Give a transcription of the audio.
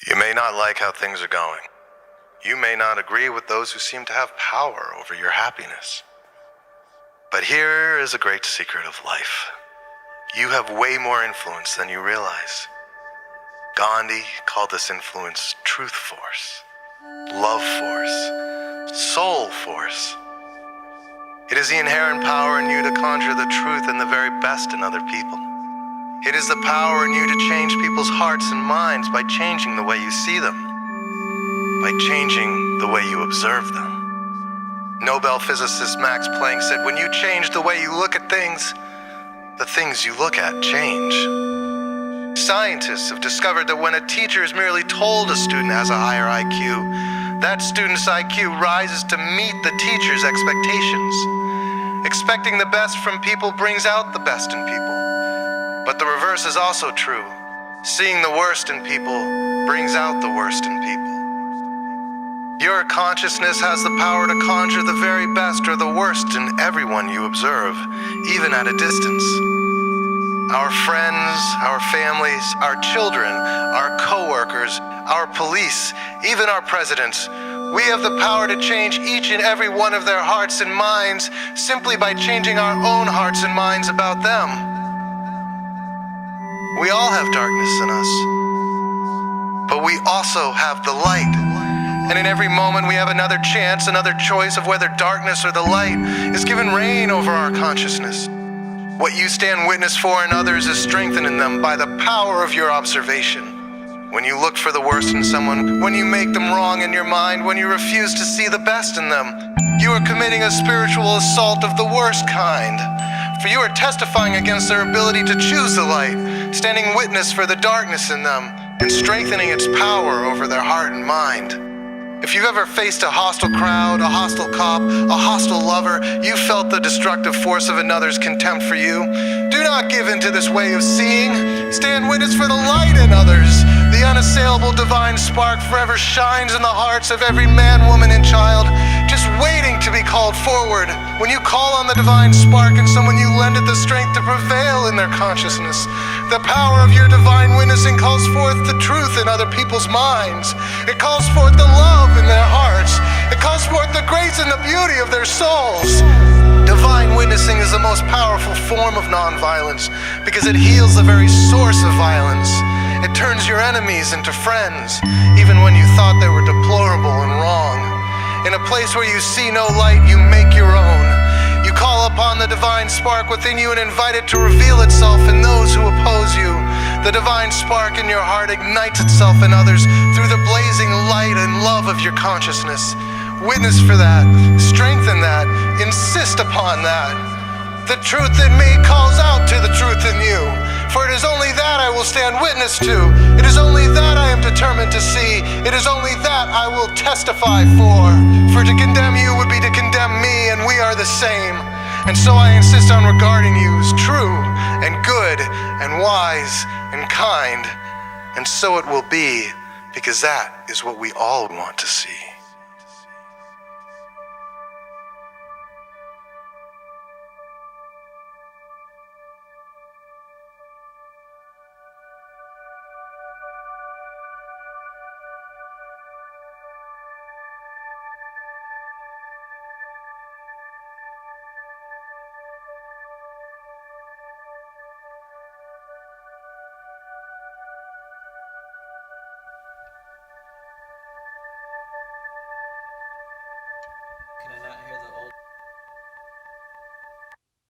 You may not like how things are going. You may not agree with those who seem to have power over your happiness. But here is a great secret of life. You have way more influence than you realize. Gandhi called this influence truth force, love force, soul force. It is the inherent power in you to conjure the truth and the very best in other people. It is the power in you to change people's hearts and minds by changing the way you see them, by changing the way you observe them. Nobel physicist Max Planck said, when you change the way you look at things, the things you look at change. Scientists have discovered that when a teacher is merely told a student has a higher IQ, that student's IQ rises to meet the teacher's expectations. Expecting the best from people brings out the best in people. But the reverse is also true. Seeing the worst in people brings out the worst in people. Your consciousness has the power to conjure the very best or the worst in everyone you observe, even at a distance. Our friends, our families, our children, our co-workers, our police, even our presidents, we have the power to change each and every one of their hearts and minds simply by changing our own hearts and minds about them. We all have darkness in us, but we also have the light. And in every moment we have another chance, another choice of whether darkness or the light is given reign over our consciousness. What you stand witness for in others is strengthened in them by the power of your observation. When you look for the worst in someone, when you make them wrong in your mind, when you refuse to see the best in them, you are committing a spiritual assault of the worst kind. For you are testifying against their ability to choose the light, standing witness for the darkness in them, and strengthening its power over their heart and mind. If you've ever faced a hostile crowd, a hostile cop, a hostile lover, you felt the destructive force of another's contempt for you. Do not give in to this way of seeing. Stand witness for the light in others. The unassailable divine spark forever shines in the hearts of every man, woman, and child, just waiting to be called forward. When you call on the divine spark in someone, you lend it the strength to prevail in their consciousness. The power of your divine witnessing calls forth the truth in other people's minds. It calls forth the love in their hearts. It calls forth the grace and the beauty of their souls. Divine witnessing is the most powerful form of nonviolence because it heals the very source of violence. It turns your enemies into friends, even when you thought they were deplorable and wrong. In a place where you see no light, you make your own. You call upon the divine spark within you and invite it to reveal itself in those who oppose you. The divine spark in your heart ignites itself in others through the blazing light and love of your consciousness. Witness for that, strengthen that, insist upon that. The truth in me calls out to the truth in you. For it is only that I will stand witness to. It is only that I am determined to see. It is only that I will testify for. For to condemn you would be to condemn me, and we are the same. And so I insist on regarding you as true and good and wise and kind. And so it will be, because that is what we all want to see.